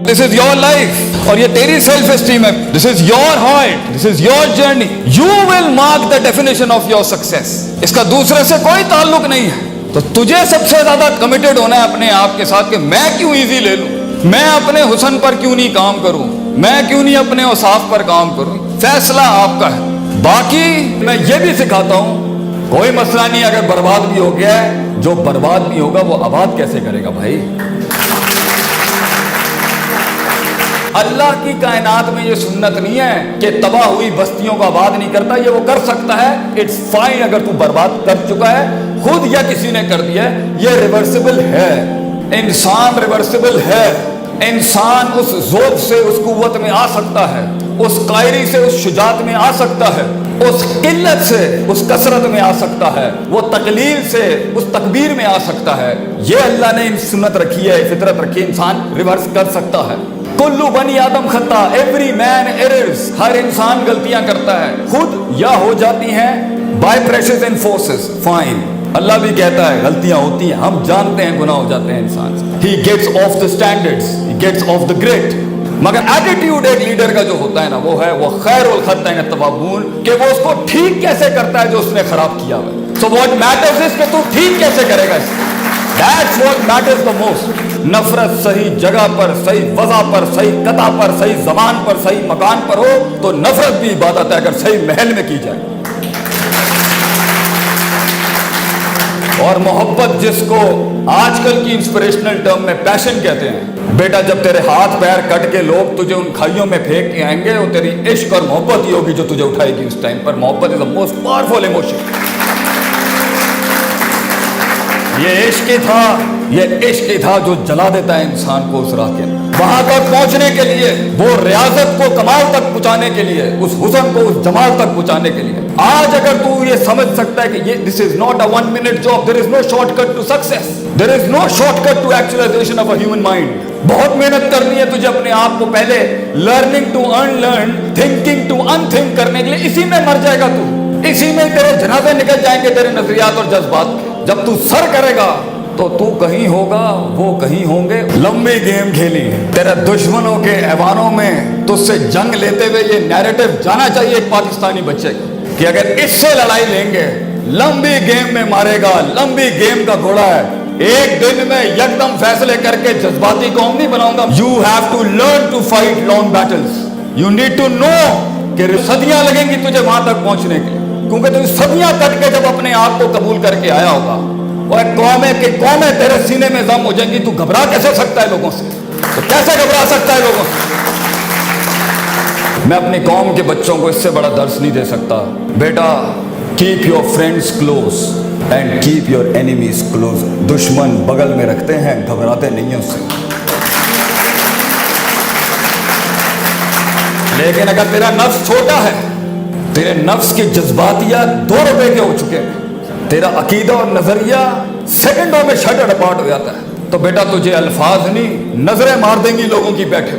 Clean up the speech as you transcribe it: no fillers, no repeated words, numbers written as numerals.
This is your life और ये तेरी सेल्फ एस्टीम है। This is your heart, this is your journey. You will mark the definition of your success. इसका दूसरे से कोई ताल्लुक नहीं है। तो तुझे सबसे ज्यादा कमिटेड होना है अपने आप के साथ कि मैं क्यों इजी ले लूं, मैं अपने हुस्न पर क्यों नहीं काम करूं, मैं क्यों नहीं अपने औसाफ पर काम करूं। फैसला आपका है। बाकी मैं ये भी सिखाता हूं, कोई मसला नहीं अगर बर्बाद भी हो गया है, जो बर्बाद भी होगा वो आबाद कैसे करेगा भाई। अल्लाह की कायनात में ये सुन्नत नहीं है कि तबाह हुई बस्तियों को आबाद नहीं करता, ये वो कर सकता है। इट्स फाइन अगर तू बर्बाद कर चुका है खुद या किसी ने कर दिया है, ये रिवर्सिबल है। इंसान रिवर्सिबल है। इंसान उस ज़ौक़ से उस कुव्वत में आ सकता है, उस कायरी से उस शुजात में आ सकता है, उस किल्लत से उस कसरत में आ सकता है, वो तकलील से उस तकबीर में आ सकता है। ये अल्लाह ने सुन्नत रखी है, फितरत रखी है, इंसान रिवर्स कर सकता है। कुल्लू बनी आदम खता, एवरी मैन एरर्स। हर इंसान गलतियां करता है, खुद या हो जाती हैं by pressures and forces. Fine, अल्लाह भी कहता है गलतियां होती हैं, हम जानते हैं गुनाह हो जाते हैं इंसान से। He gets off the standards, he gets off the grid. मगर एटीट्यूड एक लीडर का जो होता है ना, वो है वो खैरुल खत्ता तवाबून, कि वो उसको ठीक कैसे करता है जो उसने खराब किया हुआ। सो व्हाट मैटर्स इज कि तू ठीक कैसे करेगा इसको। That's what matters the most. नफरत सही जगह पर, सही वजह पर, सही कता पर, सही जबान पर, सही मकान पर हो तो नफरत भी इबादत है, अगर सही महल में की जाए। और मोहब्बत, जिसको आजकल की इंस्पिरेशनल टर्म में पैशन कहते हैं, बेटा जब तेरे हाथ पैर कट के लोग तुझे उन खाइयों में फेंक के आएंगे, वो तेरी इश्क और मोहब्बत ही होगी जो तुझे उठाएगी उस टाइम पर। मोहब्बत is the most powerful emotion. ये इश्क ही था, ये इश्क ही था जो जला देता है इंसान को उस राह के। वहां तक पहुंचने के लिए, वो रियाजत को कमाल तक पहुंचाने के लिए, उस हुस्न को उस जमाल तक पहुंचाने के लिए, आज अगर तू ये समझ सकता है कि ये this is not a 1 minute job, there is no shortcut to success, there is no shortcut to actualisation of a human mind. बहुत मेहनत करनी है तुझे अपने आप को पहले learning to unlearn, thinking to unthink करने के लिए। इसी में मर जाएगा तू, इसी में तेरे जनाजे निकल जाएंगे, तेरे नजरियात और जज्बात। जब तू सर करेगा तो तू कहीं होगा, वो कहीं होंगे। लंबी गेम खेली, तेरे दुश्मनों के ऐवानों में तुझसे जंग लेते हुए ये नैरेटिव जाना चाहिए एक पाकिस्तानी बच्चे को कि अगर इससे लड़ाई लेंगे, लंबी गेम में मारेगा, लंबी गेम का घोड़ा है, एक दिन में एकदम फैसले करके जज्बाती कौम नहीं बनाऊंगा। You have to learn to fight long battles. You need to know कि सदियां लगेंगी तुझे वहां तक पहुंचने के लिए, क्योंकि तू सदियां कट के जब अपने आप को कबूल करके आया होगा, और कौमें के कौमें तेरे सीने में जम हो जाएंगी। तू घबरा कैसे सकता है लोगों से? तो कैसे घबरा सकता है लोगों से? मैं अपनी कौम के बच्चों को इससे बड़ा दर्स नहीं दे सकता। बेटा, keep your friends close and keep your enemies close. दुश्मन बगल में रखते हैं, घबराते नहीं है उससे। लेकिन अगर तेरा नफ्स छोटा है, तेरे नफ्स के जज्बातियात 2 रुपए के हो चुके हैं, तेरा अकीदा और नजरिया सेकंडों में शटर अपार्ट हो जाता है, तो बेटा तुझे अल्फाज नहीं नजरें मार देंगी लोगों की बैठे।